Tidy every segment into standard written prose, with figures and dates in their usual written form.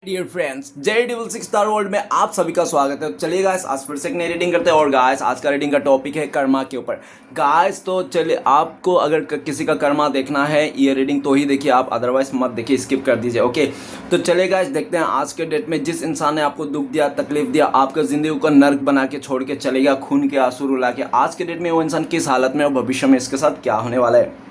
Dear friends, J66 star world में आप सभी का स्वागत है। तो चलिए गाइस, आज फिर से एक नई रीडिंग करते हैं। और गाइस, आज का रीडिंग का टॉपिक है कर्मा के ऊपर। गाइस तो चलिए, आपको अगर किसी का कर्मा देखना है ये रीडिंग तो ही देखिए आप, अदरवाइज मत देखिए, स्किप कर दीजिए। ओके, तो चलिए गाइस, देखते हैं आज के डेट में जिस इंसान ने आपको दुख दिया, तकलीफ दिया, आपका जिंदगी को नर्क बना के छोड़ के चले गया, खून के आंसू रुला के, आज के डेट में वो इंसान किस हालत में और भविष्य में इसके साथ क्या होने वाला है।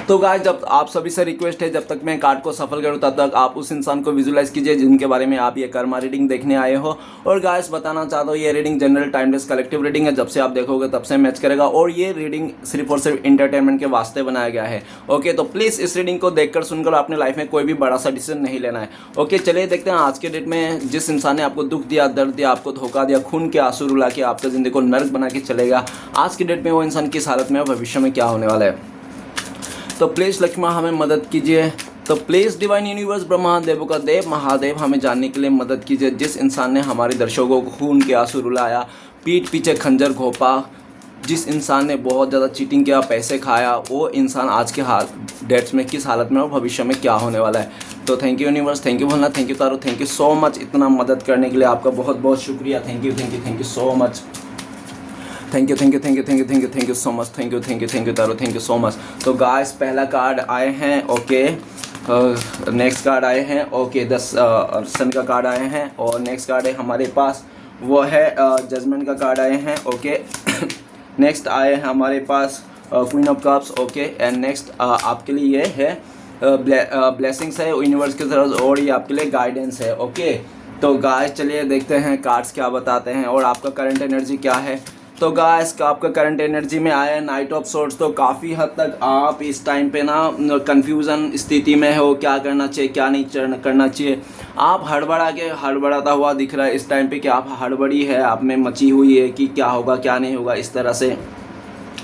तो गाइस, जब आप सभी से रिक्वेस्ट है, जब तक मैं कार्ड को सफल करूं तब तक आप उस इंसान को विजुलाइज कीजिए जिनके बारे में आप ये कर्मा रीडिंग देखने आए हो। और गाइस, बताना चाहता हूँ ये reading general timeless collective reading है। जब से आप देखोगे तब से मैच करेगा और ये रीडिंग सिर्फ और सिर्फ इंटरटेनमेंट के वास्ते बनाया गया है। ओके, तो प्लीज़ इस रीडिंग को देखकर सुनकर अपने लाइफ में कोई भी बड़ा सा डिसीजन नहीं लेना है। ओके, चलिए देखते हैं आज के डेट में जिस इंसान ने आपको दुख दिया, दर्द दिया, आपको धोखा दिया, खून के आंसू रुला के आपका जिंदगी को नर्क बना के चलेगा, आज के डेट में वो इंसान किस हालत में और भविष्य में क्या होने वाला है। तो प्लीज़ लक्ष्मण हमें मदद कीजिए। तो प्लीज़ डिवाइन यूनिवर्स ब्रह्मा देवों का देव महादेव हमें जानने के लिए मदद कीजिए। जिस इंसान ने हमारे दर्शकों को खून के आंसू रुलाया, पीठ पीछे खंजर घोंपा, जिस इंसान ने बहुत ज़्यादा चीटिंग किया, पैसे खाया, वो इंसान आज के डेट्स में किस हालत में और भविष्य में क्या होने वाला है। तो thank you universe, thank you Bholanath, thank you taro, thank you so much. इतना मदद करने के लिए आपका बहुत बहुत शुक्रिया। Thank you thank you thank you so much. Thank you thank you thank you thank you thank you thank you so much. Thank you thank you thank you taro, thank you so much. तो guys, पहला card आए हैं। Okay, next card आए हैं। Okay, 10 सन का card आए हैं। और नेक्स्ट कार्ड है हमारे पास, वो है जजमेंट का कार्ड आए हैं। ओके, नेक्स्ट आए हैं हमारे पास queen of cups. Okay, and next आपके लिए ये है ब्लेसिंग्स है यूनिवर्स की तरफ, और ये आपके लिए गाइडेंस है। ओके, तो गाइस चलिए देखते हैं कार्ड्स क्या बताते हैं और आपका करंट एनर्जी क्या है। तो गाइस, आपका करंट एनर्जी में आया है नाइट ऑफ सोर्ट्स। तो काफ़ी हद तक आप इस टाइम पे ना कंफ्यूजन स्थिति में हो, क्या करना चाहिए क्या नहीं करना चाहिए। आप हड़बड़ाता हुआ दिख रहा है इस टाइम पे कि आप हड़बड़ी है, आप में मची हुई है कि क्या होगा क्या नहीं होगा, इस तरह से,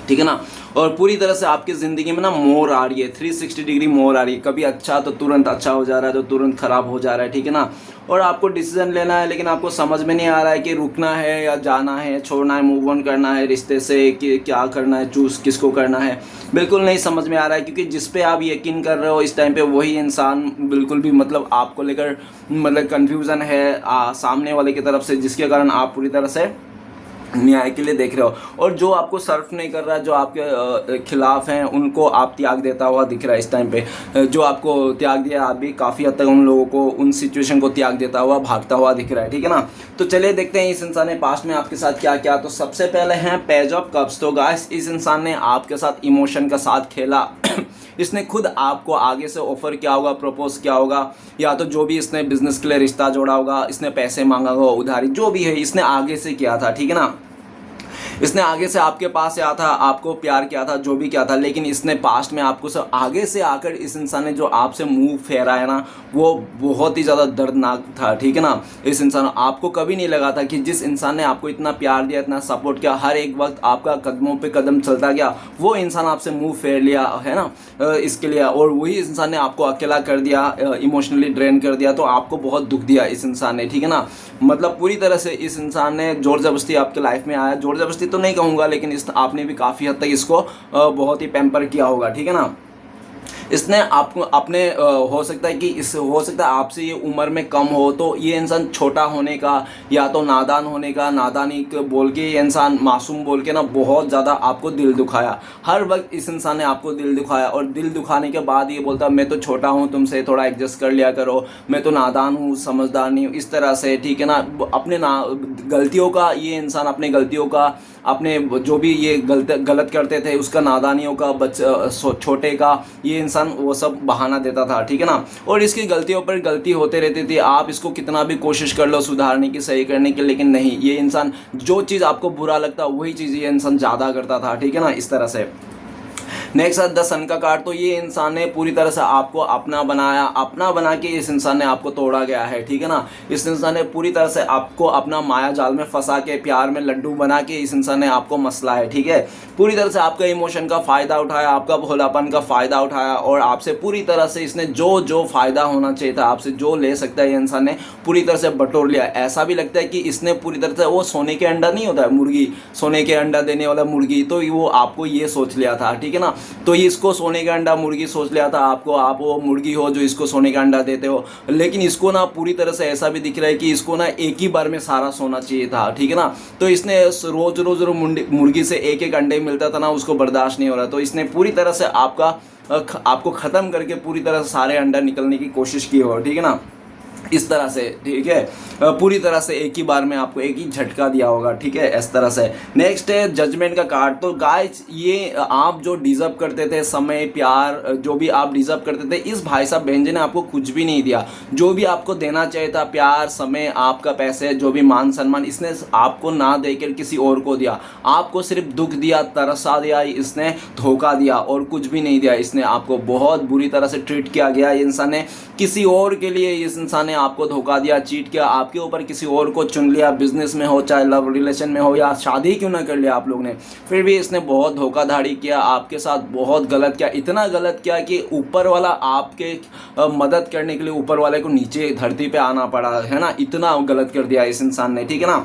ठीक है ना। और पूरी तरह से आपकी ज़िंदगी में ना मोड़ आ रही है, 360 डिग्री मोड़ आ रही है। कभी अच्छा तो तुरंत अच्छा हो जा रहा है, तो तुरंत ख़राब हो जा रहा है, ठीक है ना। और आपको डिसीजन लेना है, लेकिन आपको समझ में नहीं आ रहा है कि रुकना है या जाना है, छोड़ना है, मूव ऑन करना है रिश्ते से, कि क्या करना है, चूज़ किसको करना है, बिल्कुल नहीं समझ में आ रहा है। क्योंकि जिस पे आप यकीन कर रहे हो इस टाइम पे वही इंसान बिल्कुल भी मतलब आपको लेकर मतलब कन्फ्यूज़न है सामने वाले की तरफ से, जिसके कारण आप पूरी तरह से न्याय के लिए देख रहे हो। और जो आपको सर्फ नहीं कर रहा है, जो आपके खिलाफ हैं, उनको आप त्याग देता हुआ दिख रहा है इस टाइम पे। जो आपको त्याग दिया, आप भी काफ़ी हद तक उन लोगों को, उन सिचुएशन को त्याग देता हुआ भागता हुआ दिख रहा है, ठीक है ना। तो चलिए देखते हैं इस इंसान ने पास्ट में आपके साथ क्या किया। तो सबसे पहले हैं पेज ऑफ कप्स। तो गाइस, इस इंसान ने आपके साथ इमोशन का साथ खेला इसने खुद आपको आगे से ऑफर किया होगा, प्रपोज किया होगा, या तो जो भी इसने बिजनेस के लिए रिश्ता जोड़ा होगा, इसने पैसे मांगा होगा, उधारी, जो भी है इसने आगे से किया था, ठीक है ना। इसने आगे से आपके पास आया था, आपको प्यार किया था, जो भी किया था, लेकिन इसने पास्ट में आपको सब आगे से आकर इस इंसान ने जो आपसे मुंह फेरा है ना, वो बहुत ही ज़्यादा दर्दनाक था, ठीक है ना। इस इंसान, आपको कभी नहीं लगा था कि जिस इंसान ने आपको इतना प्यार दिया, इतना सपोर्ट किया, हर एक वक्त आपका कदमों पे कदम चलता गया, वो इंसान आपसे मुंह फेर लिया है ना इसके लिए, और वही इंसान ने आपको अकेला कर दिया, इमोशनली ड्रेन कर दिया। तो आपको बहुत दुख दिया इस इंसान ने, ठीक है ना। मतलब पूरी तरह से इस इंसान ने जोर जबरदस्ती आपके लाइफ में आया, जोर जबरदस्ती तो नहीं कहूँगा, लेकिन आपने भी काफ़ी हद तक इसको बहुत ही पैम्पर किया होगा, ठीक है ना। इसने आपको अपने हो सकता है कि हो सकता है आपसे ये उम्र में कम हो, तो ये इंसान छोटा होने का या तो नादान होने का, नादानी बोल के ये इंसान मासूम बोल के ना बहुत ज़्यादा आपको दिल दुखाया। हर वक्त इस इंसान ने आपको दिल दुखाया, और दिल दुखाने के बाद ये बोलता मैं तो छोटा हूँ, तुमसे थोड़ा एडजस्ट कर लिया करो, मैं तो नादान हूँ, समझदार नहीं हूँ, इस तरह से, ठीक है ना। अपने गलतियों का ये इंसान, अपने गलतियों का, अपने जो भी ये गलत करते थे उसका, नादानियों का, छोटे का, ये इंसान वो सब बहाना देता था, ठीक है ना। और इसकी गलतियों पर गलती होते रहती थी, आप इसको कितना भी कोशिश कर लो सुधारने की, सही करने की, लेकिन नहीं, ये इंसान जो चीज़ आपको बुरा लगता वही चीज़ ये इंसान ज़्यादा करता था, ठीक है ना, इस तरह से। नेक्स्ट है 10 सन का कार्ड। तो ये इंसान ने पूरी तरह से आपको अपना बनाया, अपना बना के इस इंसान ने आपको तोड़ा गया है, ठीक है ना। इस इंसान ने पूरी तरह से आपको अपना माया जाल में फंसा के, प्यार में लड्डू बना के इस इंसान ने आपको मसला है, ठीक है। पूरी तरह से आपका इमोशन का फ़ायदा उठाया, आपका भोलापन का फ़ायदा उठाया, और आपसे पूरी तरह से इसने जो फ़ायदा होना चाहिए था, आपसे जो ले सकता है ये इंसान ने पूरी तरह से बटोर लिया। ऐसा भी लगता है कि इसने पूरी तरह से, वो सोने के अंडा नहीं होता है मुर्गी, सोने के अंडा देने वाला मुर्गी, तो वो आपको ये सोच लिया था, ठीक है ना। तो ये इसको सोने का अंडा मुर्गी सोच लिया था आपको, आप वो मुर्गी हो जो इसको सोने का अंडा देते हो। लेकिन इसको ना पूरी तरह से ऐसा भी दिख रहा है कि इसको ना एक ही बार में सारा सोना चाहिए था, ठीक है ना। तो इसने रोज रोज मुर्गी से एक एक अंडे मिलता था ना, उसको बर्दाश्त नहीं हो रहा, तो इसने पूरी तरह से आपको ख़त्म करके पूरी तरह से सारे अंडा निकलने की कोशिश की हो, ठीक है ना, इस तरह से, ठीक है। पूरी तरह से एक ही बार में आपको एक ही झटका दिया होगा, ठीक है, इस तरह से। नेक्स्ट है जजमेंट का कार्ड। तो गाइस ये आप जो डिजर्व करते थे, समय, प्यार, जो भी आप डिजर्व करते थे, इस भाई साहब बहन जी ने आपको कुछ भी नहीं दिया। जो भी आपको देना चाहिए था, प्यार, समय, आपका पैसे, जो भी मान सम्मान, इसने आपको ना देकर किसी और को दिया। आपको सिर्फ दुख दिया, तरसा दिया, इसने धोखा दिया और कुछ भी नहीं दिया। इसने आपको बहुत बुरी तरह से ट्रीट किया गया। इंसान ने किसी और के लिए, इस इंसान ने आपको धोखा दिया, चीट किया, आपके ऊपर किसी और को चुन लिया, बिजनेस में हो, चाहे लव रिलेशन में हो, या शादी क्यों ना कर लिया आप लोग ने, फिर भी इसने बहुत धोखाधड़ी किया आपके साथ, बहुत गलत किया। इतना गलत किया कि ऊपर वाला आपके मदद करने के लिए ऊपर वाले को नीचे धरती पे आना पड़ा, है ना। इतना गलत कर दिया इस इंसान ने, ठीक है ना।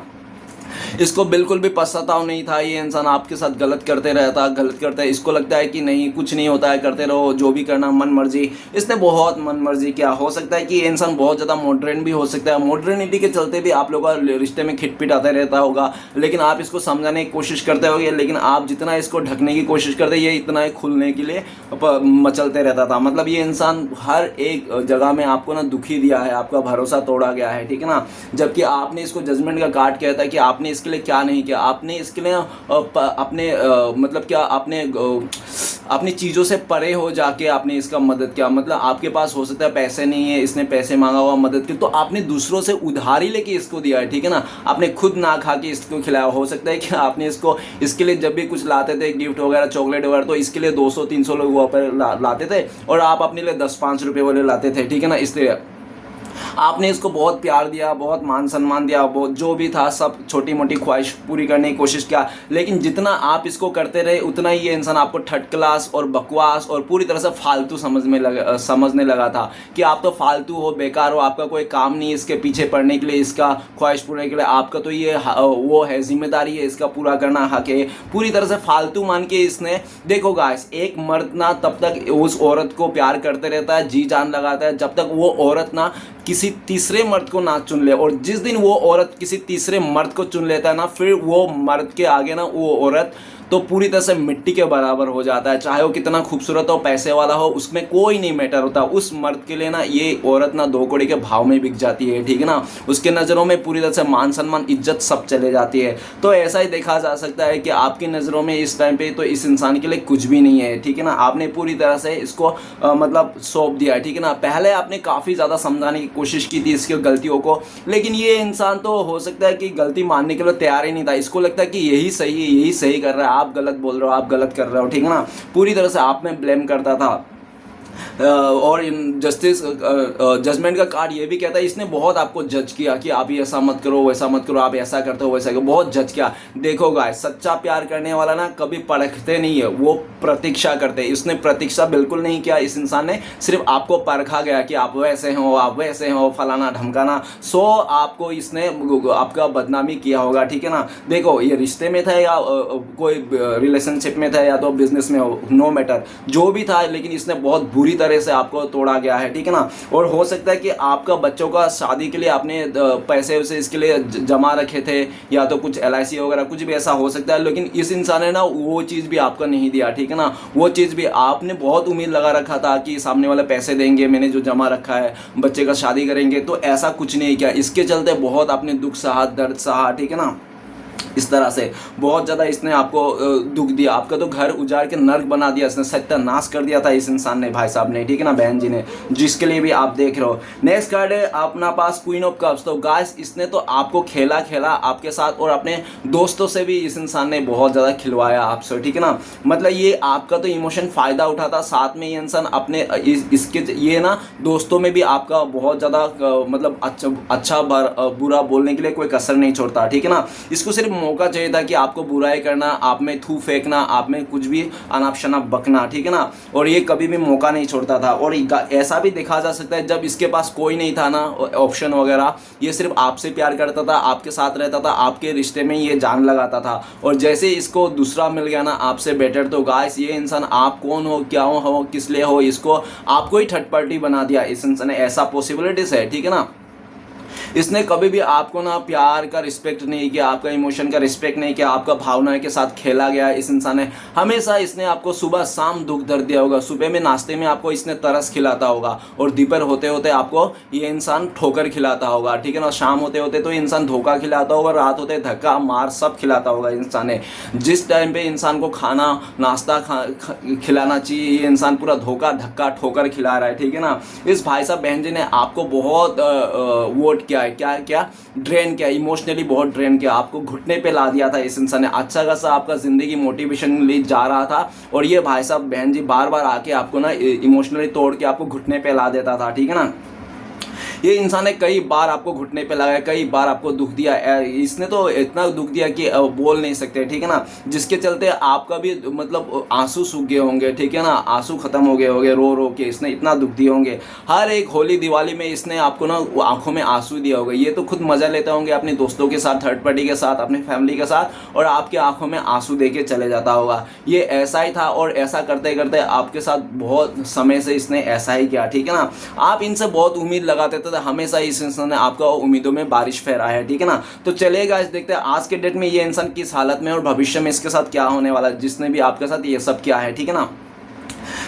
इसको बिल्कुल भी पछतावा नहीं था। ये इंसान आपके साथ गलत करते रहता, गलत करता है, इसको लगता है कि नहीं कुछ नहीं होता है, करते रहो, जो भी करना मन मर्जी। इसने बहुत मन मर्जी किया। हो सकता है कि ये इंसान बहुत ज़्यादा मॉडर्न भी हो सकता है, मॉडर्निटी के चलते भी आप लोगों का रिश्ते में खिटपिट आता रहता होगा, लेकिन आप इसको समझाने की कोशिश करते होगे। लेकिन आप जितना इसको ढकने की कोशिश करते, ये इतना ही खुलने के लिए मचलते रहता था। मतलब ये इंसान हर एक जगह में आपको ना दुखी दिया है, आपका भरोसा तोड़ा गया है, ठीक है ना। जबकि आपने इसको जजमेंट का कार्ड किया था कि आपने इसके लिए क्या नहीं किया। आपने इसके लिए अपने मतलब क्या, आपने अपनी चीज़ों से परे हो जाके आपने इसका मदद किया। मतलब आपके पास हो सकता है पैसे नहीं है, इसने पैसे मांगा हुआ, मदद की, तो आपने दूसरों से उधारी लेके इसको दिया है, ठीक है ना। आपने खुद ना खा के इसको खिलाया। हो सकता है कि आपने इसके लिए जब भी कुछ लाते थे, गिफ्ट वगैरह, चॉकलेट वगैरह, तो इसके लिए 200-300 लोग वहाँ पर लाते थे और आप अपने लिए 10-5 रुपये वाले लाते थे, ठीक है ना। इसलिए आपने इसको बहुत प्यार दिया, बहुत मान सम्मान दिया, बहुत जो भी था सब छोटी मोटी ख्वाहिश पूरी करने की कोशिश किया। लेकिन जितना आप इसको करते रहे, उतना ही ये इंसान आपको थर्ड क्लास और बकवास और पूरी तरह से फालतू समझने लगा था कि आप तो फालतू हो, बेकार हो, आपका कोई काम नहीं इसके पीछे पड़ने के लिए, इसका ख्वाहिश पूरे के लिए। आपका तो ये वो है, जिम्मेदारी है इसका पूरा करना, हक है। पूरी तरह से फालतू मान के इसने, देखो गाइस, एक मर्द ना तब तक उस औरत को प्यार करते रहता है, जी जान लगाता है, जब तक वो औरत ना किसी तीसरे मर्द को ना चुन ले। और जिस दिन वो औरत किसी तीसरे मर्द को चुन लेता है ना, फिर वो मर्द के आगे ना वो औरत तो पूरी तरह से मिट्टी के बराबर हो जाता है। चाहे वो कितना खूबसूरत हो, पैसे वाला हो, उसमें कोई नहीं मैटर होता। उस मर्द के लिए ना ये औरत ना 2 कौड़ी के भाव में बिक जाती है, ठीक है ना। उसके नज़रों में पूरी तरह से मान सम्मान, इज्जत सब चले जाती है। तो ऐसा ही देखा जा सकता है कि आपकी नज़रों में इस टाइम पे तो इस इंसान के लिए कुछ भी नहीं है, ठीक है ना। आपने पूरी तरह से इसको मतलब सौंप दिया है, ठीक है ना। पहले आपने काफ़ी ज़्यादा समझाने की कोशिश की थी इसकी गलतियों को, लेकिन ये इंसान तो हो सकता है कि गलती मानने के लिए तैयार ही नहीं था। इसको लगता है कि यही सही है, यही सही कर रहा है, आप गलत बोल रहे हो, आप गलत कर रहे हो, ठीक है ना। पूरी तरह से आप में ब्लेम करता था। और जस्टिस जजमेंट का कार्ड ये भी कहता है, इसने बहुत आपको जज किया कि आप ये ऐसा मत करो, वैसा मत करो, आप ऐसा करते हो, वैसा करो, बहुत जज किया। देखो गाइस, सच्चा प्यार करने वाला ना कभी परखते नहीं है, वो प्रतीक्षा करते हैं। इसने प्रतीक्षा बिल्कुल नहीं किया। इस इंसान ने सिर्फ आपको परखा गया कि आप वैसे हो, आप वैसे हो, फलाना ढमकाना, सो आपको इसने आपका बदनामी किया होगा, ठीक है ना। देखो, ये रिश्ते में था या कोई रिलेशनशिप में था या तो बिजनेस में हो, नो मैटर, जो भी था, लेकिन इसने बहुत बुरी तरह से आपको तोड़ा गया है, ठीक है ना। और हो सकता है कि आपका बच्चों का शादी के लिए आपने पैसे उसे इसके लिए जमा रखे थे, या तो कुछ LIC वगैरह, कुछ भी ऐसा हो सकता है। लेकिन इस इंसान ने ना वो चीज़ भी आपका नहीं दिया, ठीक है ना। वो चीज़ भी आपने बहुत उम्मीद लगा रखा था कि सामने वाले पैसे देंगे, मैंने जो जमा रखा है, बच्चे का शादी करेंगे, तो ऐसा कुछ नहीं किया। इसके चलते बहुत आपने दुख सहा, दर्द सहा, ठीक है ना। इस तरह से बहुत ज़्यादा इसने आपको दुख दिया। आपका तो घर उजाड़ के नर्क बना दिया, इसने सत्यानाश कर दिया था इस इंसान ने, भाई साहब ने, ठीक है ना, बहन जी ने, जिसके लिए भी आप देख रहे हो। नेक्स्ट कार्ड है अपना पास क्वीन ऑफ कप्स। तो गाइस, इसने तो आपको खेला आपके साथ, और अपने दोस्तों से भी इस इंसान ने बहुत ज़्यादा खिलवाया आपसे, ठीक है ना। मतलब ये आपका तो इमोशन फ़ायदा उठाता, साथ में ये इंसान अपने इसके ये ना दोस्तों में भी आपका बहुत ज़्यादा मतलब अच्छा बुरा बोलने के लिए कोई कसर नहीं छोड़ता, ठीक है ना। इसको सिर्फ सिर्फ मौका चाहिए था कि आपको बुराई करना, आप में थू फेंकना, आप में कुछ भी अनाप शनाप बकना, ठीक है ना। और ये कभी भी मौका नहीं छोड़ता था। और ऐसा भी देखा जा सकता है जब इसके पास कोई नहीं था ना ऑप्शन वगैरह, ये सिर्फ आपसे प्यार करता था, आपके साथ रहता था, आपके रिश्ते में ये जान लगाता था। और जैसे इसको दूसरा मिल गया ना आपसे बेटर, तो गाइस ये इंसान आप कौन हो, क्या हो, किस लिए हो, इसको आपको ही थर्ड पार्टी बना दिया इस इंसान ने। ऐसा पॉसिबिलिटीज है, ठीक है ना। इसने कभी भी आपको ना प्यार का रिस्पेक्ट नहीं किया, आपका इमोशन का रिस्पेक्ट नहीं किया, आपका भावनाएं के साथ खेला गया इस इंसान ने। हमेशा इसने आपको सुबह शाम दुख दर्द दिया होगा। सुबह में नाश्ते में आपको इसने तरस खिलाता होगा, और दोपहर होते होते आपको ये इंसान ठोकर खिलाता होगा, ठीक है ना। शाम होते होते तो इंसान धोखा खिलाता होगा, रात होते धक्का मार सब खिलाता होगा इंसान ने। जिस टाइम पे इंसान को खाना नाश्ता खिलाना चाहिए, ये इंसान पूरा धोखा धक्का ठोकर खिला रहा है, ठीक है ना। इस भाई साहब बहन जी ने आपको बहुत वोट किया है, क्या क्या ड्रेन किया, इमोशनली बहुत ड्रेन किया, आपको घुटने पे ला दिया था इस इंसान ने। अच्छा खासा आपका जिंदगी मोटिवेशन ले जा रहा था, और ये भाई साहब बहन जी बार बार आके आपको ना इमोशनली तोड़ के आपको घुटने पे ला देता था, ठीक है ना। ये इंसान ने कई बार आपको घुटने पे लगाया, कई बार आपको दुख दिया। इसने तो इतना दुख दिया कि बोल नहीं सकते, ठीक है ना। जिसके चलते आपका भी मतलब आंसू सूख गए होंगे, ठीक है ना, आंसू खत्म हो गए होंगे रो रो के। इसने इतना दुख दिए होंगे। हर एक होली दिवाली में इसने आपको ना आंखों में आंसू दिया होगा। ये तो खुद मजा लेते होंगे अपने दोस्तों के साथ, थर्ड पार्टी के साथ, अपनी फैमिली के साथ, और आपके आंखों में आंसू दे के चले जाता होगा। ये ऐसा ही था, और ऐसा करते करते आपके साथ बहुत समय से इसने ऐसा ही किया, ठीक है ना। आप इनसे बहुत उम्मीद लगाते थे, हमेशा इस इंसान ने आपका उम्मीदों में बारिश फहरा है, ठीक है ना। तो चलिए गाइस देखते हैं आज के डेट में ये इंसान किस हालत में है, और भविष्य में इसके साथ क्या होने वाला है, जिसने भी आपके साथ ये सब किया है, ठीक है ना।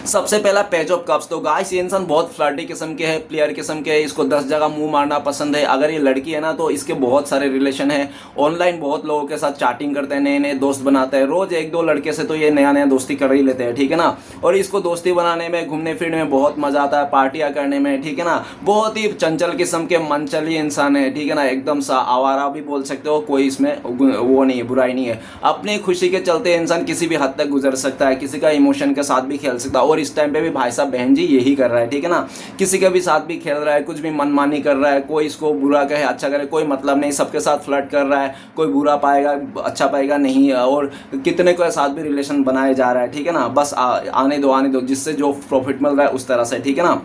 सबसे पहला पेज ऑफ कप्स। तो गाइस ये इंसान बहुत फ्लर्टी किस्म के है, प्लेयर किस्म के है। इसको 10 जगह मुंह मारना पसंद है। अगर ये लड़की है ना तो इसके बहुत सारे रिलेशन है, ऑनलाइन बहुत लोगों के साथ चैटिंग करते हैं, नए नए दोस्त बनाते हैं। रोज एक दो लड़के से तो ये नया नया दोस्ती कर ही लेते हैं, ठीक है ना। और इसको दोस्ती बनाने में, घूमने फिरने में बहुत मजा आता है, पार्टियां करने में, ठीक है ना। बहुत ही चंचल किस्म के मनचली इंसान है, ठीक है ना। एकदम सा आवारा भी बोल सकते हो, कोई इसमें वो नहीं है, बुराई नहीं है। अपनी खुशी के चलते इंसान किसी भी हद तक गुजर सकता है, किसी का इमोशन के साथ भी खेल सकता है। और इस टाइम पे भी भाई साहब बहन जी यही कर रहा है, ठीक है ना। किसी के भी साथ भी खेल रहा है, कुछ भी मनमानी कर रहा है, कोई इसको बुरा कहे अच्छा करे कोई मतलब नहीं, सबके साथ फ्लर्ट कर रहा है। कोई बुरा पाएगा अच्छा पाएगा नहीं, और कितने के साथ भी रिलेशन बनाए जा रहा है, ठीक है ना। बस आने दो, जिससे जो प्रॉफिट मिल रहा है उस तरह से, ठीक है ना।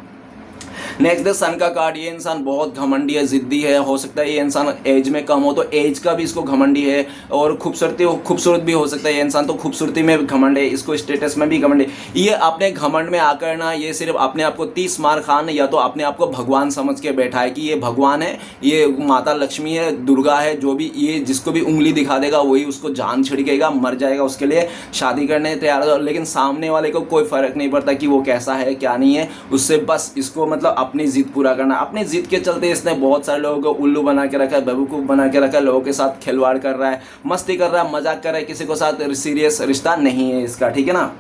नेक्स्ट सन का कार्ड। ये इंसान बहुत घमंडी है, जिद्दी है। हो सकता है ये इंसान एज में कम हो तो एज का भी इसको घमंडी है, और खूबसूरत भी हो सकता है। ये इंसान तो खूबसूरती में घमंड है, इसको स्टेटस में भी घमंड है। ये अपने घमंड में आकर ना ये सिर्फ अपने आप को 30 मार खान, या तो अपने आप को भगवान समझ के बैठा है कि ये भगवान है, ये माता लक्ष्मी है, दुर्गा है, जो भी ये जिसको भी उंगली दिखा देगा वही उसको जान छिड़केगा, मर जाएगा, उसके लिए शादी करने तैयार हो। लेकिन सामने वाले को कोई फर्क नहीं पड़ता कि वो कैसा है क्या नहीं है, उससे बस इसको मतलब अपनी जिद पूरा करना। अपनी जिद के चलते इसने बहुत सारे लोगों को उल्लू बना के रखा है, बेवकूफ़ बना के रखा है, लोगों के साथ खिलवाड़ कर रहा है, मस्ती कर रहा है, मजाक कर रहा है, किसी को साथ सीरियस रिश्ता नहीं है इसका, ठीक है ना।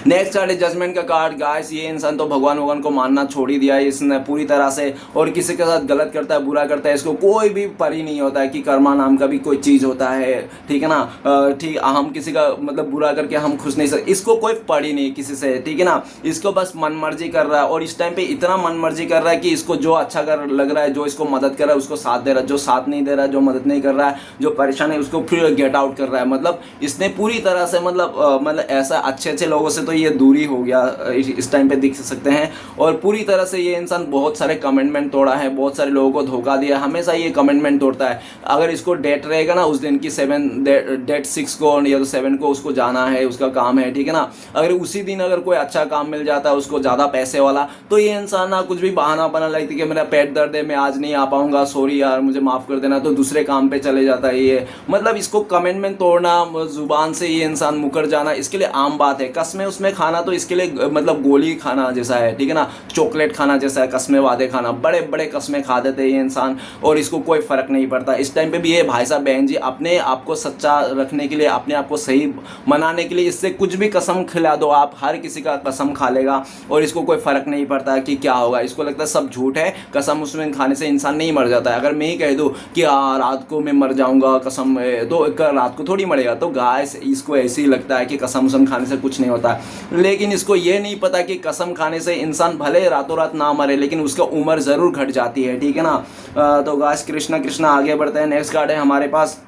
नेक्स्ट कार्ड है जजमेंट का कार्ड। गाइस ये इंसान तो भगवान को मानना छोड़ ही दिया है इसने पूरी तरह से, और किसी के साथ गलत करता है, बुरा करता है, इसको कोई भी परी नहीं होता है कि कर्मा नाम का भी कोई चीज़ होता है, ठीक है ना। ठीक, हम किसी का मतलब बुरा करके हम खुश नहीं सकते, इसको कोई पड़ी नहीं किसी से, ठीक है ना। इसको बस मन मर्जी कर रहा है, और इस टाइम पे इतना मन मर्जी कर रहा है कि इसको जो अच्छा कर लग रहा है, जो इसको मदद कर रहा है उसको साथ दे रहा है, जो साथ नहीं दे रहा है, जो मदद नहीं कर रहा है, जो परेशान है उसको फिर गेट आउट कर रहा है। मतलब इसने पूरी तरह से मतलब ऐसा अच्छे लोगों से तो ये दूरी हो गया इस टाइम पे देख सकते हैं। और पूरी तरह से ये इंसान बहुत सारे कमिटमेंट तोड़ा है, बहुत सारे लोगों को धोखा दिया, हमेशा ये कमिटमेंट तोड़ता है। अगर इसको डेट रहेगा ना उस दिन की डेट 6 को या तो 7 को उसको जाना है, उसका काम है, ठीक है ना। अगर उसी दिन अगर कोई अच्छा काम मिल जाता है उसको ज़्यादा पैसे वाला, तो ये इंसान ना कुछ भी बहाना बना लगती कि मेरा पेट दर्द है, मैं आज नहीं आ पाऊंगा, सॉरी यार मुझे माफ़ कर देना, तो दूसरे काम पे चले जाता है ये। मतलब इसको कमिटमेंट तोड़ना, जुबान से ये इंसान मुकर जाना इसके लिए आम बात है। कसमें उसमें खाना तो इसके लिए मतलब गोली खाना जैसा है, ठीक है ना, चॉकलेट खाना जैसा है, कसमें वादे खाना, बड़े बड़े कसमें खा देते हैं ये इंसान, और इसको कोई फर्क नहीं पड़ता। इस टाइम पे भी ये भाई साहब बहन जी अपने आप को सच्चा रखने के लिए, अपने आप को सही मनाने के लिए इससे कुछ भी कसम खिला दो आप, हर किसी का कसम खा लेगा, और इसको कोई फर्क नहीं पड़ता कि क्या होगा। इसको लगता है सब झूठ है, कसम उसमें खाने से इंसान नहीं मर जाता है। अगर मैं ही कह दूँ कि रात को मैं मर जाऊंगा कसम, तो रात को थोड़ी मरेगा। तो गाइस इसको ऐसे ही लगता है कि कसम उसम खाने से कुछ नहीं होता, लेकिन इसको ये नहीं पता कि कसम खाने से इंसान भले रातों रात ना मरे, लेकिन उसका उम्र ज़रूर घट जाती है, ठीक है ना। तो गाइस कृष्णा कृष्णा आगे बढ़ते हैं। नेक्स्ट कार्ड है हमारे पास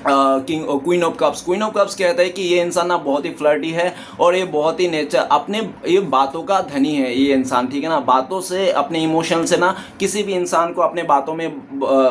किंग क्वीन ऑफ कप्स कहता है कि ये इंसान ना बहुत ही फ्लर्टी है और ये बहुत ही नेचर अपने ये बातों का धनी है ये इंसान, ठीक है ना। बातों से अपने इमोशन से ना किसी भी इंसान को अपने बातों में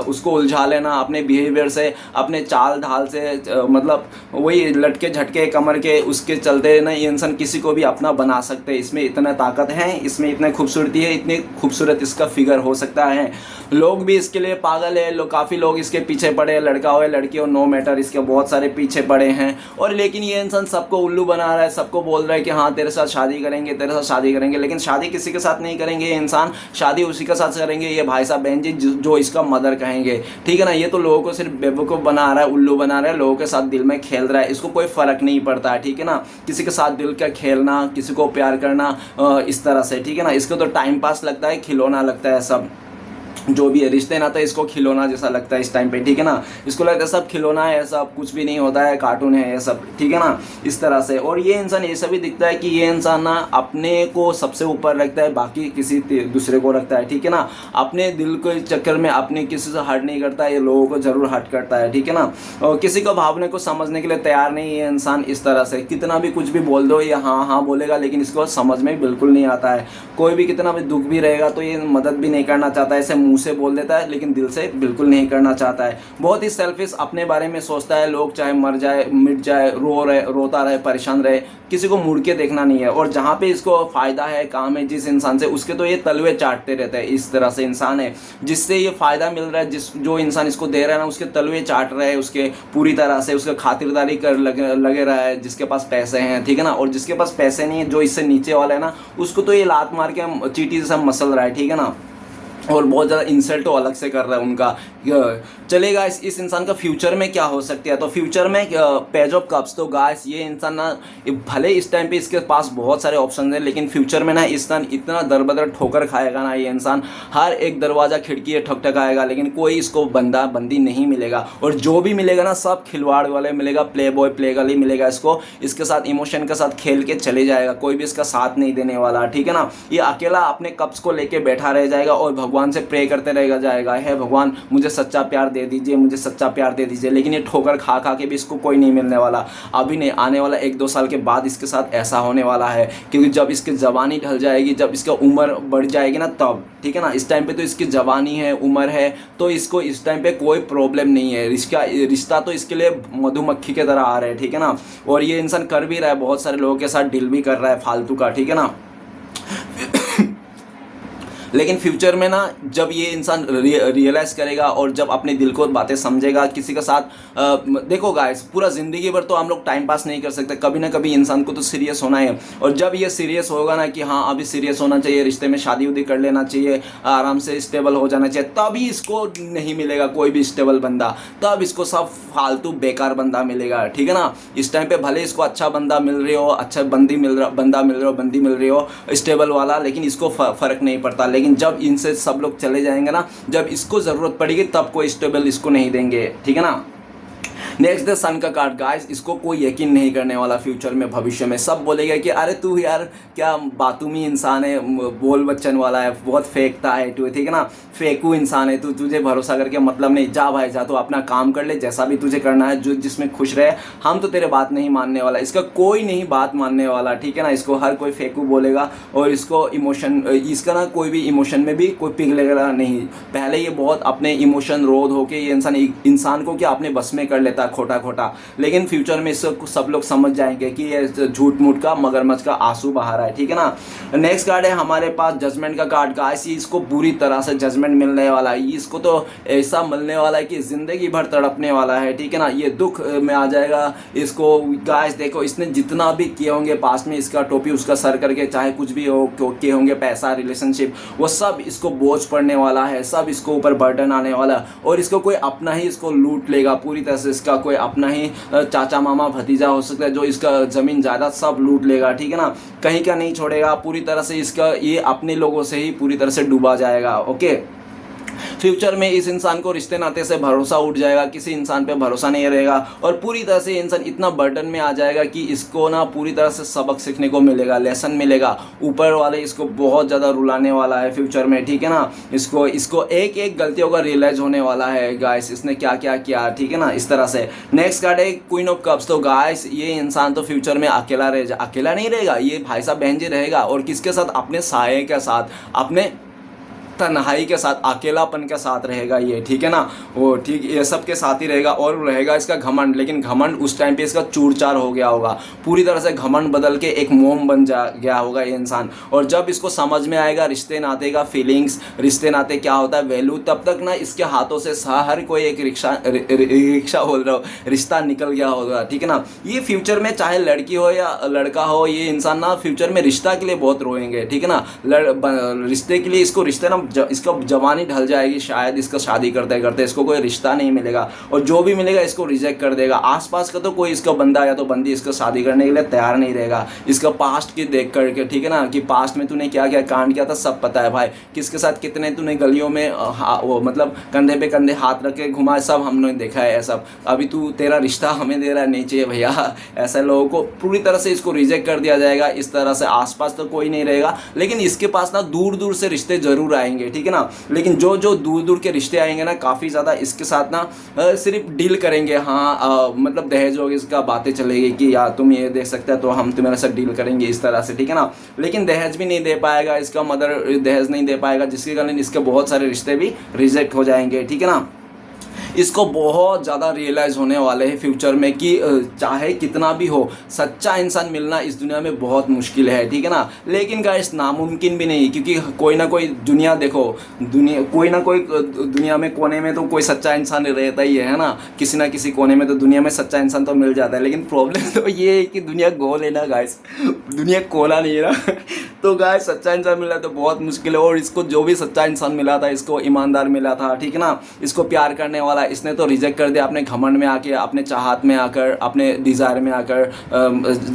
उसको उलझा लेना, अपने बिहेवियर से, अपने चाल ढाल से, मतलब वही लटके झटके कमर के उसके चलते ना ये इंसान किसी को भी अपना बना सकते हैं। इसमें इतना ताकत है, इसमें इतनी खूबसूरती है, इतनी खूबसूरत इसका फिगर हो सकता है। लोग भी इसके लिए पागल है, काफ़ी लोग इसके पीछे पड़े, लड़का हो या लड़की हो नो मैटर, इसके बहुत सारे पीछे पड़े हैं। और लेकिन ये इंसान सबको उल्लू बना रहा है, सबको बोल रहा है कि हाँ तेरे साथ शादी करेंगे, तेरे साथ शादी करेंगे, लेकिन शादी किसी के साथ नहीं करेंगे ये इंसान, शादी उसी के साथ करेंगे ये भाई साहब बहन जी जो इसका मदर कहेंगे, ठीक है ना। ये तो लोगों को सिर्फ बेवकूफ़ बना रहा है, उल्लू बना रहा है, लोगों के साथ दिल में खेल रहा है, इसको कोई फ़र्क नहीं पड़ता है, ठीक है ना। किसी के साथ दिल का खेलना, किसी को प्यार करना इस तरह से, ठीक है ना, इसको तो टाइम पास लगता है, खिलौना लगता है सब, जो भी है रिश्ते नाते इसको खिलौना जैसा लगता है इस टाइम पे, ठीक है ना। इसको लगता है सब खिलौना है, सब कुछ भी नहीं होता है, कार्टून है ये सब, ठीक है ना, इस तरह से। और ये इंसान ऐसा भी दिखता है कि ये इंसान ना अपने को सबसे ऊपर रखता है, बाकी किसी दूसरे को रखता है, ठीक है ना। अपने दिल के चक्कर में अपने किसी से हर्ट नहीं करता है, ये लोगों को ज़रूर हर्ट करता है, ठीक है ना। और किसी को भावने को समझने के लिए तैयार नहीं है इंसान, इस तरह से कितना भी कुछ भी बोल दो ये हाँ हाँ बोलेगा, लेकिन इसको समझ में बिल्कुल नहीं आता है। कोई भी कितना भी दुख भी रहेगा तो ये मदद भी नहीं करना चाहता है, ऐसे मुंह से बोल देता है लेकिन दिल से बिल्कुल नहीं करना चाहता है। बहुत ही सेल्फिश, अपने बारे में सोचता है, लोग चाहे मर जाए, मिट जाए, रोता रहे, परेशान रहे, किसी को मुड़ के देखना नहीं है। और जहाँ पे इसको फ़ायदा है, काम है जिस इंसान से, उसके तो ये तलवे चाटते रहते हैं, इस तरह से इंसान है। जिससे ये फ़ायदा मिल रहा है, जो इंसान इसको दे रहा है ना, उसके तलवे चाट रहे हैं, उसके पूरी तरह से उसका खातिरदारी कर लगे रहा है, जिसके पास पैसे हैं, ठीक है ना। और जिसके पास पैसे नहीं है, जो इससे नीचे वाला है ना, उसको तो ये लात मार के चींटी जैसा मसल रहा है, ठीक है ना। और बहुत ज़्यादा इंसल्ट तो अलग से कर रहा है उनका। चलेगा इस इंसान का फ्यूचर में क्या हो सकता है, तो फ्यूचर में पेज ऑफ कप्स, तो गाइस ये इंसान ना भले इस टाइम पे इसके पास बहुत सारे ऑप्शन हैं, लेकिन फ्यूचर में ना इंसान इतना दरबदर ठोकर खाएगा ना, ये इंसान हर एक दरवाज़ा खिड़की ठकठकाएगा, लेकिन कोई इसको बंदी नहीं मिलेगा। और जो भी मिलेगा ना सब खिलवाड़ वाले मिलेगा, प्ले बॉय प्ले गर्ल ही मिलेगा इसको, इसके साथ इमोशन के साथ खेल के चले जाएगा, कोई भी इसका साथ नहीं देने वाला, ठीक है ना। ये अकेला अपने कप्स को लेके बैठा रह जाएगा और भगवान से प्रे करते रहेगा जाएगा, हे भगवान मुझे सच्चा प्यार दे दीजिए, मुझे सच्चा प्यार दे दीजिए। लेकिन ये ठोकर खा खा के भी इसको कोई नहीं मिलने वाला, अभी नहीं, आने वाला 1-2 साल के बाद इसके साथ ऐसा होने वाला है, क्योंकि जब इसकी जवानी ढल जाएगी, जब इसका उम्र बढ़ जाएगी ना तब, ठीक है ना। इस टाइम पे तो इसकी जवानी है, उम्र है, तो इसको इस टाइम पे कोई प्रॉब्लम नहीं है, रिश्ता तो इसके लिए मधुमक्खी के तरह आ रहे हैं, ठीक है ना। और ये इंसान कर भी रहा है, बहुत सारे लोगों के साथ डील भी कर रहा है फालतू का, ठीक है ना। लेकिन फ्यूचर में ना जब ये इंसान रियलाइज़ करेगा और जब अपने दिल को बातें समझेगा, किसी के साथ देखो गाइस, पूरा ज़िंदगी भर तो हम लोग टाइम पास नहीं कर सकते, कभी ना कभी इंसान को तो सीरियस होना है। और जब ये सीरियस होगा ना कि हाँ अभी सीरियस होना चाहिए, रिश्ते में शादी उदी कर लेना चाहिए, आराम से स्टेबल हो जाना चाहिए, तभी इसको नहीं मिलेगा कोई भी स्टेबल बंदा, तब इसको सब फालतू बेकार बंदा मिलेगा, ठीक है ना। इस टाइम पे भले इसको अच्छा बंदा मिल रही हो, अच्छा बंदी मिल रही हो स्टेबल वाला, लेकिन इसको फ़र्क नहीं पड़ता। लेकिन जब इनसे सब लोग चले जाएंगे ना, जब इसको ज़रूरत पड़ेगी तब कोई स्टेबल इसको नहीं देंगे, ठीक है ना। नेक्स्ट द सन का कार्ड गाइस, इसको कोई यकीन नहीं करने वाला फ्यूचर में, भविष्य में सब बोलेगा कि अरे तू यार क्या बातूमी इंसान है, बोल बच्चन वाला है, बहुत फेंकता है तू, ठीक है ना, फेंकू इंसान है तू, तुझे भरोसा करके मतलब नहीं, जा भाई जा, तो अपना काम कर ले, जैसा भी तुझे करना है, जो जिसमें खुश रहे, हम तो तेरे बात नहीं मानने वाला। इसका कोई नहीं बात मानने वाला, ठीक है ना। इसको हर कोई फेंकू बोलेगा और इसको इमोशन, इसका ना कोई भी इमोशन में भी कोई पिघलेगा नहीं। पहले ये बहुत अपने इमोशन रोध होके ये इंसान को क्या अपने बस में कर लेता खोटा, लेकिन फ्यूचर में इसको सब लोग समझ जाएंगे कि ये झूठ मूठ का मगरमच्छ का आंसू बहा रहा है, ठीक है ना। नेक्स्ट कार्ड है हमारे पास जजमेंट का कार्ड गाइस, इसको बुरी तरह से जजमेंट मिलने वाला है, इसको तो ऐसा मिलने वाला है कि जिंदगी भर तड़पने वाला है, ठीक है ना। ये दुख में आ जाएगा इसको गाइस। देखो इसने जितना भी किए होंगे पास में, इसका टोपी उसका सर करके, चाहे कुछ भी हो किए होंगे, पैसा रिलेशनशिप, वो सब इसको बोझ पड़ने वाला है, सब इसको ऊपर बर्डन आने वाला है। और इसको कोई अपना ही इसको लूट लेगा पूरी तरह से, इसका कोई अपना ही चाचा मामा भतीजा हो सकता है जो इसका ज़मीन ज़्यादा सब लूट लेगा, ठीक है ना। कहीं का नहीं छोड़ेगा, पूरी तरह से इसका ये अपने लोगों से ही पूरी तरह से डूबा जाएगा, ओके। फ्यूचर में इस इंसान को रिश्ते नाते से भरोसा उठ जाएगा, किसी इंसान पे भरोसा नहीं रहेगा और पूरी तरह से इंसान इतना बर्डन में आ जाएगा कि इसको ना पूरी तरह से सबक सीखने को मिलेगा, लेसन मिलेगा। ऊपर वाले इसको बहुत ज़्यादा रुलाने वाला है फ्यूचर में, ठीक है ना। इसको एक एक गलतियों का रियलाइज होने वाला है गाइस, इसने क्या क्या किया, ठीक है ना। इस तरह से नेक्स्ट कार्ड है क्वीन ऑफ कप्स। तो गाइस ये इंसान तो फ्यूचर में अकेला अकेला नहीं रहेगा, ये भाई साहब बहन जी रहेगा। और किसके साथ? अपने साये के साथ, अपने तन्हाई के साथ, अकेलापन के साथ रहेगा ये, ठीक है ना। वो ठीक ये सब के साथ ही रहेगा। और रहेगा इसका घमंड, लेकिन घमंड उस टाइम पे इसका चूर-चार हो गया होगा, पूरी तरह से घमंड बदल के एक मोम बन गया होगा ये इंसान। और जब इसको समझ में आएगा रिश्ते नाते का फीलिंग्स, रिश्ते नाते क्या होता है, वैल्यू, तब तक ना इसके हाथों से हर कोई एक रिक्शा बोल रहा हो, रिश्ता निकल गया होगा, ठीक है ना। ये फ्यूचर में चाहे लड़की हो या लड़का हो, ये इंसान ना फ्यूचर में रिश्ता के लिए बहुत रोएंगे, ठीक है ना। रिश्ते के लिए इसको रिश्ते ना इसका जवानी ढल जाएगी, शायद इसका शादी करते करते इसको कोई रिश्ता नहीं मिलेगा और जो भी मिलेगा इसको रिजेक्ट कर देगा। आसपास का तो कोई इसका बंदा या तो बंदी इसको शादी करने के लिए तैयार नहीं रहेगा। इसका पास्ट की देख करके, ठीक है ना, कि पास्ट में तूने क्या क्या कांड किया था सब पता है भाई, किसके साथ कितने तूने गलियों में वो मतलब कंधे पे कंधे हाथ रख के घुमा, सब हमने देखा है। सब अभी तू तेरा रिश्ता हमें दे रहा है, नहीं चाहिए भैया। ऐसे लोगों को पूरी तरह से इसको रिजेक्ट कर दिया जाएगा। इस तरह से आसपास तो कोई नहीं रहेगा, लेकिन इसके पास ना दूर दूर से रिश्ते जरूर आएंगे, ठीक है ना। लेकिन जो जो दूर दूर के रिश्ते आएंगे ना, काफ़ी ज़्यादा इसके साथ ना सिर्फ डील करेंगे। हाँ मतलब दहेज होगी, इसका बातें चलेगी कि यार तुम ये दे सकते हो तो हम तुम्हारे साथ डील करेंगे, इस तरह से, ठीक है ना। लेकिन दहेज भी नहीं दे पाएगा, इसका मदर दहेज नहीं दे पाएगा, जिसके कारण इसके बहुत सारे रिश्ते भी रिजेक्ट हो जाएंगे, ठीक है ना। इसको बहुत ज़्यादा रियलाइज़ होने वाले हैं फ्यूचर में कि चाहे कितना भी हो, सच्चा इंसान मिलना इस दुनिया में बहुत मुश्किल है, ठीक है ना। लेकिन गाइस नामुमकिन भी नहीं, क्योंकि कोई ना कोई दुनिया देखो, कोई ना कोई दुनिया में कोने में तो कोई सच्चा इंसान रहता ही है ना। किसी ना किसी कोने में तो दुनिया में सच्चा इंसान तो मिल जाता है। लेकिन प्रॉब्लम तो ये है कि दुनिया गोल है ना गाइस, दुनिया कोला नहीं है ना। तो गाइस सच्चा इंसान मिला तो बहुत मुश्किल है। और इसको जो भी सच्चा इंसान मिला था, इसको ईमानदार मिला था, ठीक है ना, इसको प्यार करने वाला, इसने तो रिजेक्ट कर दिया अपने घमंड में आके, अपने चाहत में आकर, अपने डिज़ायर में आकर,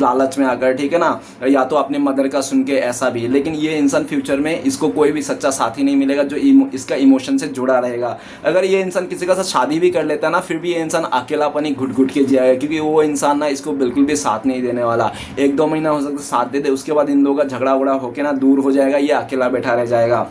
लालच में आकर, ठीक है ना, या तो अपने मदर का सुन के, ऐसा भी। लेकिन ये इंसान फ्यूचर में इसको कोई भी सच्चा साथी नहीं मिलेगा जो इसका इमोशन से जुड़ा रहेगा। अगर ये इंसान किसी का साथ शादी भी कर लेता है ना, फिर भी ये इंसान अकेलापन ही घुट घुट के जिएगा, क्योंकि वो इंसान ना इसको बिल्कुल भी साथ नहीं देने वाला। 1-2 महीना हो सकता है साथ दे दे, उसके बाद इन लोगों का झगड़ा उगड़ा होके ना दूर हो जाएगा, ये अकेला बैठा रह जाएगा,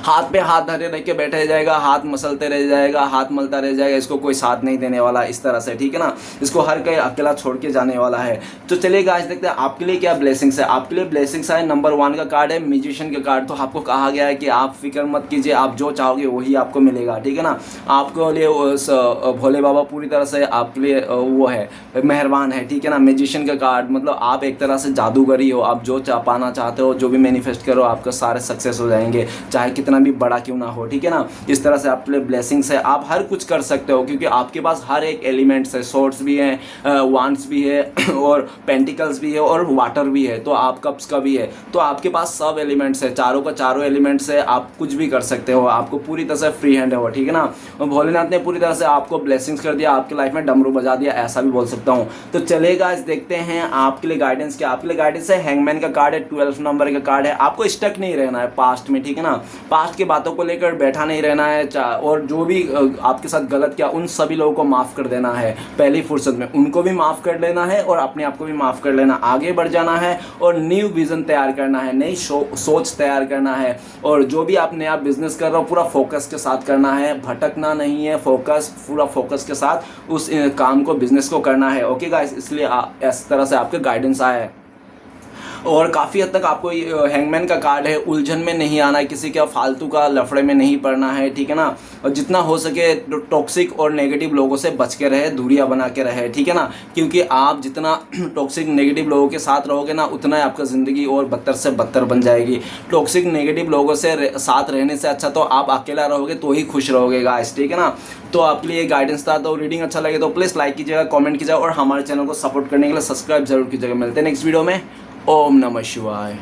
हाथ पे हाथ धरे रह के बैठे जाएगा, हाथ मसलते रह जाएगा, हाथ मलता रह जाएगा, इसको कोई साथ नहीं देने वाला, इस तरह से, ठीक है ना। इसको हर कोई अकेला छोड़ के जाने वाला है। तो चलिए आज देखते हैं आपके लिए क्या ब्लेसिंग्स है। आपके लिए ब्लेसिंग्स है, नंबर 1 का कार्ड है म्यूजिशियन का कार्ड। तो आपको कहा गया है कि आप फिक्र मत कीजिए, आप जो चाहोगे वही आपको मिलेगा, ठीक है ना। आपके लिए भोले बाबा पूरी तरह से आपके लिए वो है, मेहरबान है, ठीक है ना। म्यूजिशियन का कार्ड मतलब आप एक तरह से जादूगरी हो, आप जो पाना चाहते हो, जो भी मैनिफेस्ट करो, आपका सारे सक्सेस हो जाएंगे, चाहे कितना भी बड़ा क्यों ना हो, ठीक है ना। इस तरह से आपके लिए ब्लेसिंग्स है, आप हर कुछ कर सकते हो, क्योंकि आपके पास हर एक एलिमेंट्स है, सोर्ड्स भी हैं, वांड्स भी है और पेंटिकल्स भी है और वाटर भी है, तो आप कप्स का भी है। तो आपके पास सब एलिमेंट्स है, चारों का चारों एलिमेंट्स है, आप कुछ भी कर सकते हो, आपको पूरी तरह से फ्री हैंड है वो, ठीक है ना। और भोलेनाथ ने पूरी तरह से आपको ब्लेसिंग्स कर दिया, आपकी लाइफ में डमरू बजा दिया, ऐसा भी बोल सकता हूँ। तो चलेगा आज देखते हैं आपके लिए गाइडेंस क्या। आपके लिए गाइडेंस है हैंगमैन का कार्ड है, 12 नंबर का कार्ड है। आपको स्टक नहीं रहना है पास्ट में, ठीक है ना। पास्ट की बातों को लेकर बैठा नहीं रहना है, और जो भी आपके साथ गलत किया उन सभी लोगों को माफ़ कर देना है पहली फुर्सत में, उनको भी माफ़ कर लेना है और अपने आप को भी माफ़ कर लेना, आगे बढ़ जाना है और न्यू विज़न तैयार करना है, नई सोच तैयार करना है। और जो भी आप नया बिजनेस कर रहे हो पूरा फोकस के साथ करना है, भटकना नहीं है, फोकस पूरा फोकस के साथ उस काम को, बिजनेस को करना है। ओके गाइस, इसलिए इस तरह से आपके गाइडेंस आया है। और काफ़ी हद तक आपको हैंगमैन का कार्ड है, उलझन में नहीं आना है, किसी के फालतू का लफड़े में नहीं पड़ना है, ठीक है ना। और जितना हो सके टॉक्सिक और नेगेटिव लोगों से बच के रहे, दूरियां बना के रहे, ठीक है ना। क्योंकि आप जितना टॉक्सिक नेगेटिव लोगों के साथ रहोगे ना, उतना ही आपका ज़िंदगी और बदतर से बदतर बन जाएगी। टॉक्सिक नेगेटिव लोगों से साथ रहने से अच्छा तो आप अकेला रहोगे तो ही खुश रहोगे गाइस, ठीक है ना। तो आपके लिए गाइडेंस था। तो रीडिंग अच्छा लगे तो प्लीज़ लाइक कीजिएगा, कमेंट कीजिएगा और हमारे चैनल को सपोर्ट करने के लिए सब्सक्राइब जरूर कीजिएगा। मिलते हैं नेक्स्ट वीडियो में। ओम नमः शिवाय।